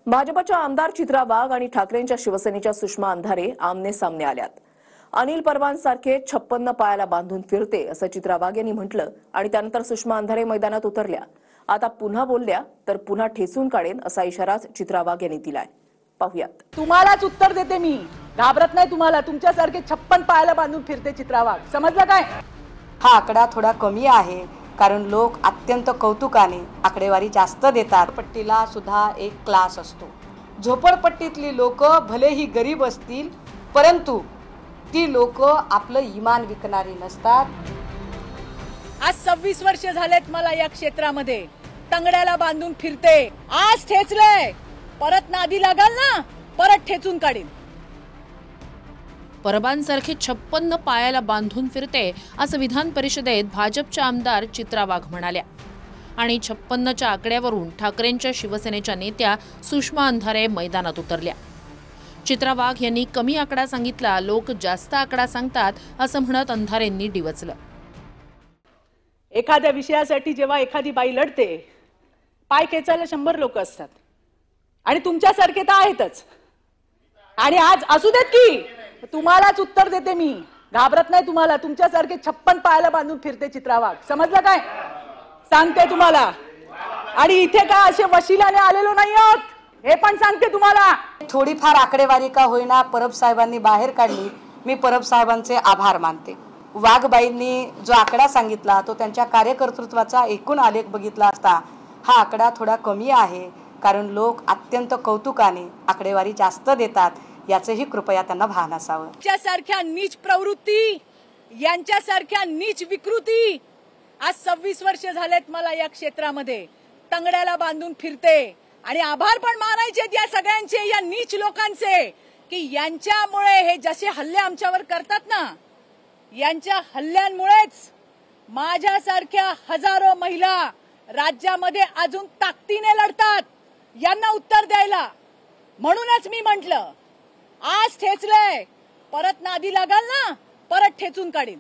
भाजपच्या आमदार चित्रा वाघ आणि ठाकरेंच्या शिवसेनेच्या सुषमा अंधारे आमने सामने आल्यात। अनिल परवांसारखे 56 पायाला बांधून फिरते असं चित्रा वाघ यांनी म्हटलं आणि त्यानंतर सुषमा अंधारे मैदानात उतरल्या। आता पुन्हा बोलल्या तर पुन्हा ठेचून काढेन असा इशारा चित्रा वाघ यांनी दिलाय। पाहूयात। तुम्हालाच उत्तर देते मी, घाबरत नाही तुम्हाला। तुमच्यासारखे 56 पायाला बांधून फिरते चित्रा वाघ, समजलं काय? हा आकडा थोडा कमी आहे कारण लोक अत्यंत कौतुकाने आकडेवारी जास्त देतात। पट्टीला सुद्धा एक क्लास असतो। झोपडपट्टीतली लोक भलेही गरीब असतील परंतु ती लोक आपलं इमान विकणारी नसतात। आज 26 वर्ष झालेत मला या क्षेत्रामध्ये, तंगड्याला बांधून फिरते। आज ठेचलंय, परत नादी लागाल ना परत ठेचून काढीन। परबांसारखे 56 पायाला बांधून फिरते असं विधान परिषदेत भाजपच्या आमदार चित्रा वाघ म्हणाल्या आणि 56च्या आकड्यावरून ठाकरेंच्या शिवसेनेच्या नेत्या सुषमा अंधारे मैदानात उतरल्या। चित्रा वाघ यांनी कमी आकडा सांगितला, लोक जास्त आकडा सांगतात असं म्हणत अंधारेंनी डिवचलं। एखाद्या विषयासाठी जेव्हा एखादी बाई लढते, पाय खेचायला 100 लोक असतात आणि तुमच्यासारखे तर आहेतच। आणि आज असू देत की तुम्हालाच उत्तर देते मी, घाबरत नाही तुम्हाला। तुमच्यासारखे 56 पायाला बांधून फिरते चित्रा वाघ, समजलं काय? सांगते तुम्हाला। आणि इथे काय असे वशिलाने आलेलो नाही आहोत हे पण सांगते तुम्हाला। थोडीफार आकडेवारी का होईना परब साहेबांनी बाहेर काढली, मी परब साहेबांचे आभार मानते। वाघबाईंनी जो आकडा सांगितला तो त्यांच्या कार्यकर्तृत्वाचा एकूण आलेख बघितला असता हा आकडा थोडा कमी आहे कारण लोक अत्यंत कौतुकाने आकडेवारी जास्त देतात, याचेही कृपया त्यांना भान असावं। यांच्यासारख्या नीच प्रवृत्ती, यांच्यासारख्या नीच विकृती आज 26 वर्ष झालेत मला या क्षेत्रामध्ये, तंगड्याला बांधून फिरते। आणि आभार पण मानायचे या सगळ्यांचे, या नीच लोकांचे की यांच्यामुळे हे जसे हल्ले आमच्यावर करतात ना, यांच्या हल्ल्यांमुळेच माझ्यासारख्या हजारो महिला राज्यामध्ये अजून ताकदीने लढतात यांना उत्तर द्यायला। म्हणूनच मी म्हटलं आज ठेचलंय, परत नादी लागाल ना परत ठेचून काढीन।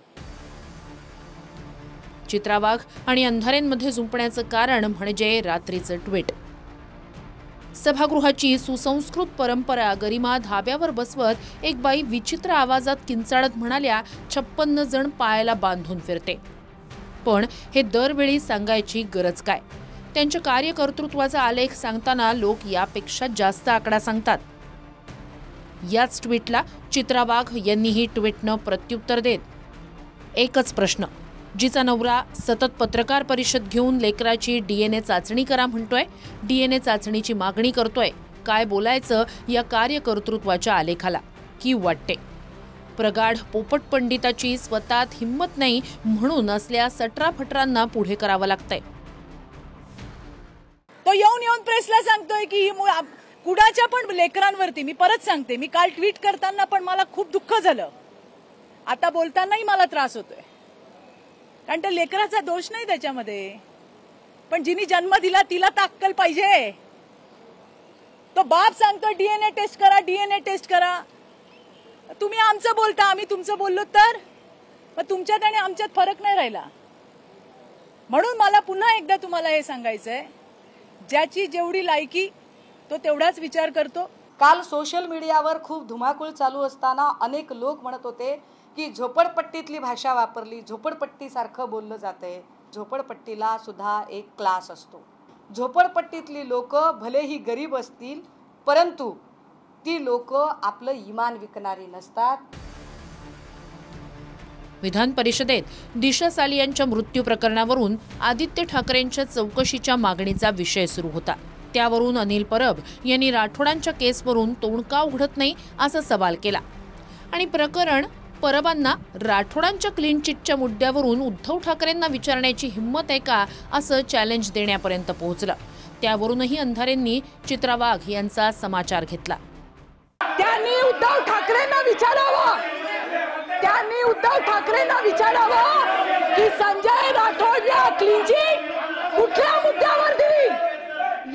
चित्रा वाघ आणि अंधारेंमध्ये जुंपण्याचं कारण म्हणजे रात्रीचं ट्विट। सभागृहाची सुसंस्कृत परंपरा गरिमा धाब्यावर बसवत एक बाई विचित्र आवाजात किंचाळत म्हणाल्या, 56 जण पायाला बांधून फिरते। पण हे दरवेळी सांगायची गरज काय? त्यांच्या कार्यकर्तृत्वाचा आलेख सांगताना लोक यापेक्षा जास्त आकडा सांगतात। याच ट्विटला चित्रा वाघ यांनीही ट्विटनं प्रत्युत्तर देत एकच प्रश्न, जिचा नवरा सतत पत्रकार परिषद घेऊन लेकराची DNA चाचणी करा म्हणतोय, DNA चाचणीची मागणी करतोय, काय बोलायचं या कार्यकर्तृत्वाच्या आलेखाला? की वाटते प्रगाढ पोपट पंडिताची स्वतःत हिंमत नाही म्हणून असल्या सटराफटरांना पुढे करावं लागतंय। तो येऊन प्रेसला सांगतोय की कुडाच्या पण लेकरांवरती, मी परत सांगते, मी काल ट्विट करताना पण मला खूप दुःख झालं, आता बोलतानाही मला त्रास होतोय कारण त्या लेकराचा दोष नाही त्याच्यामध्ये, पण जिनी जन्म दिला तिला अक्कल पाहिजे। तो बाप सांगतो DNA टेस्ट करा, DNA टेस्ट करा। तुम्ही आमचं बोलता, आम्ही तुमचं बोललो तर मग तुमच्यात आणि आमच्यात फरक नाही राहिला। म्हणून मला पुन्हा एकदा तुम्हाला हे सांगायचंय, ज्याची जेवढी लायकी तो तेवढाच विचार करतो। काल सोशल मीडियावर खूप धुमाकूळ चालू असताना अनेक लोक म्हणत होते की झोपडपट्टीतली भाषा वापरली, झोपडपट्टीसारखं बोललं जातंय। झोपडपट्टीला सुद्धा एक क्लास असतो। झोपडपट्टीतली लोक भलेही गरीब असतील परंतु ती लोक आपलं इमान विकणारी नसतात। विधान परिषदेत दिशा सालियांच्या मृत्यू प्रकरणावरून आदित्य ठाकरेंच्या चौकशीच्या मागणीचा विषय सुरू होता। त्यावरून अनिल परब यांनी राठोडांच्या केसवरून तोंड का उघडत नाही असा सवाल केला आणि प्रकरण परबांना राठोडांच्या क्लीन चिटच्या मुद्द्यावरून उद्धव ठाकरेंना विचारण्याची हिंमत आहे का असं चॅलेंज देण्यापर्यंत पोहोचलं। त्यावरूनही अंधारेंनी चित्रा वाघ यांचा समाचार घेतला। त्यांनी उद्धव ठाकरेंना विचारावं, त्यांनी उद्धव ठाकरेंना विचारावं की संजय राठोड या क्लीन चिट कुठल्या मुद्द्यावर दिली,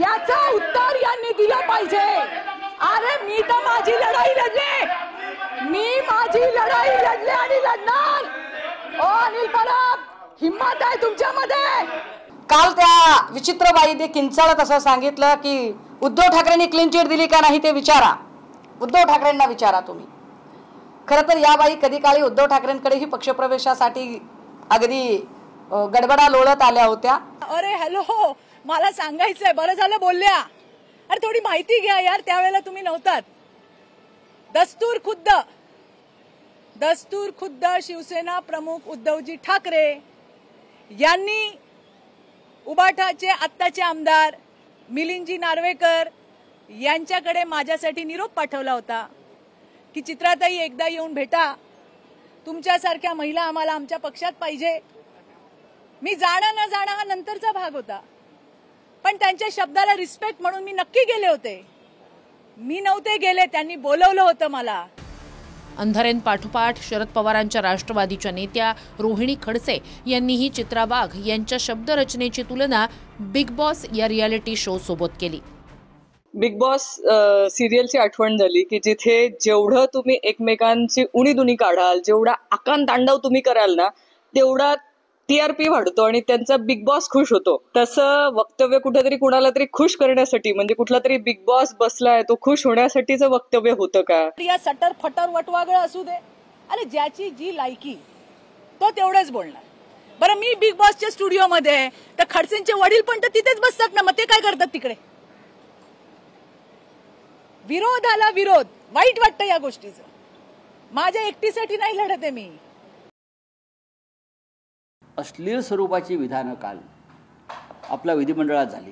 याचं उत्तर यांनी दिलं पाहिजे। अरे मी तर माझी लढाई लढले, मी माझी लढाई लढले आणि लढणार। ओ अनिल परब, हिम्मत आहे तुमच्यामध्ये? काल त्या विचित्र बाईने किंचाळत असं सांगितलं की उद्धव ठाकरेंनी क्लीन चिट दिली का नाही ते विचारा, उद्धव ठाकरेंना विचारा तुम्ही. खरं तर या बाई कधी काळी उद्धव ठाकरेंकडेही पक्षप्रवेशासाठी अगदी गडबडा लोळत आल्या होत्या. अरे हॅलो, मला सांगायचंय, बरं झालं बोलल्या. अरे थोडी माहिती घ्या यार, त्यावेळेला तुम्ही नव्हतात. दस्तूर खुद्द शिवसेना प्रमुख उद्धवजी ठाकरे यांनी उबाठाचे आत्ताचे आमदार मिलिंदजी नार्वेकर यांच्याकडे माझ्यासाठी निरोप पाठवला होता की चित्राताई एकदा येऊन भेटा, तुमच्यासारख्या महिला आम्हाला आमच्या पक्षात पाहिजे. मी जाणं न जाणं हा नंतरचा भाग होता, पण त्यांच्या शब्दाला रिस्पेक्ट म्हणून मी नक्की गेले होते. मी नव्हते गेले, त्यांनी बोलवलं होतं मला. अंधारेंपाठोपाठ शरद पवारांच्या राष्ट्रवादीच्या नेत्या रोहिणी खडसे यांनीही चित्रा वाघ यांच्या शब्दरचनेची तुलना बिग बॉस या रियालिटी शो सोबत केली. बिग बॉस सिरियलची आठवण झाली की जिथे जेवढं तुम्ही एकमेकांची उणीधुणी काढाल, जेवढा आकांतांडव तुम्ही कराल ना, तेवढा TRP वाढतो आणि त्यांचा बिग बॉस खुश होतो. तसं वक्तव्य कुठेतरी कुणाला तरी खुश करण्यासाठी, म्हणजे कुठला तरी बिग बॉस बसलाय तो खुश होण्यासाठीचं वक्तव्य होतं का? या सटर फटर वटवागळ असू दे, अरे ज्याची जी लायकी तो तेवढंच बोलणार. बरं, मी बिग बॉसच्या स्टुडिओमध्ये तर खडसेंचे वडील पण तर तिथेच बसतात ना, मग ते काय करतात तिकडे? विरोधाला विरोध, वाईट वाटतं या गोष्टीचं. माझ्या एकटीसाठी नाही लढत आहे मी. अश्लील स्वरूपाची विधानं काल आपल्या विधिमंडळात झाली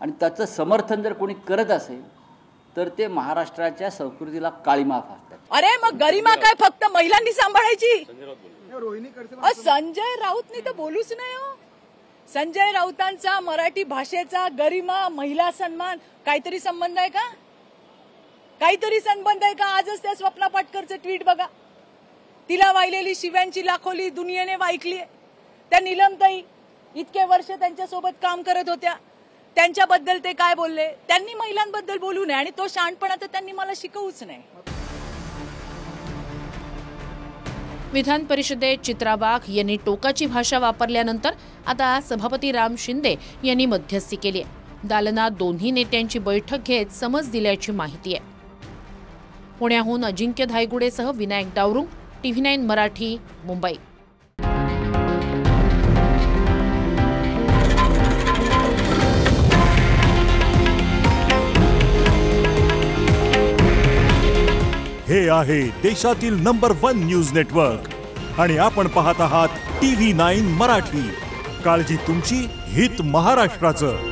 आणि त्याचं समर्थन जर कोणी करत असेल तर ते महाराष्ट्राच्या संस्कृतीला काळीमा फासतात. अरे मग गरिमा काय फक्त महिलांनी सांभाळायची? संजय राऊतनी तर बोलूच नाही हो. संजय राऊतांचा मराठी भाषेचा गरिमा, महिला सन्मान काहीतरी संबंध आहे का? काहीतरी संबंध आहे का? आजच त्या स्वप्ना पाटकरचं ट्विट बघा. तिला वाहिलेली शिव्यांची लाखोली दुनियेने वाईकली. त्या नीलमताई इतके वर्ष त्यांच्यासोबत काम करत होत्या, त्यांच्याबद्दल ते काय बोलले? त्यांनी महिलांबद्दल बोलू नये आणि तो शहाणपणा तर त्यांनी मला शिकवूच नाही. विधान परिषदेत चित्रा वाघ यांनी टोकाची भाषा वापरल्यानंतर आता सभापती राम शिंदे यांनी मध्यस्थी केली आहे. दालनात दोन्ही नेत्यांची बैठक घेत समज दिल्याची माहिती आहे. पुण्याहून अजिंक्य धायगुडेसह विनायक डावरुंग, TV9 मराठी, मुंबई. हे आहे देशातील नंबर 1 न्यूज नेटवर्क आणि आपण पाहत आहात TV9 मराठी. काळजी तुमची, हित महाराष्ट्राचं.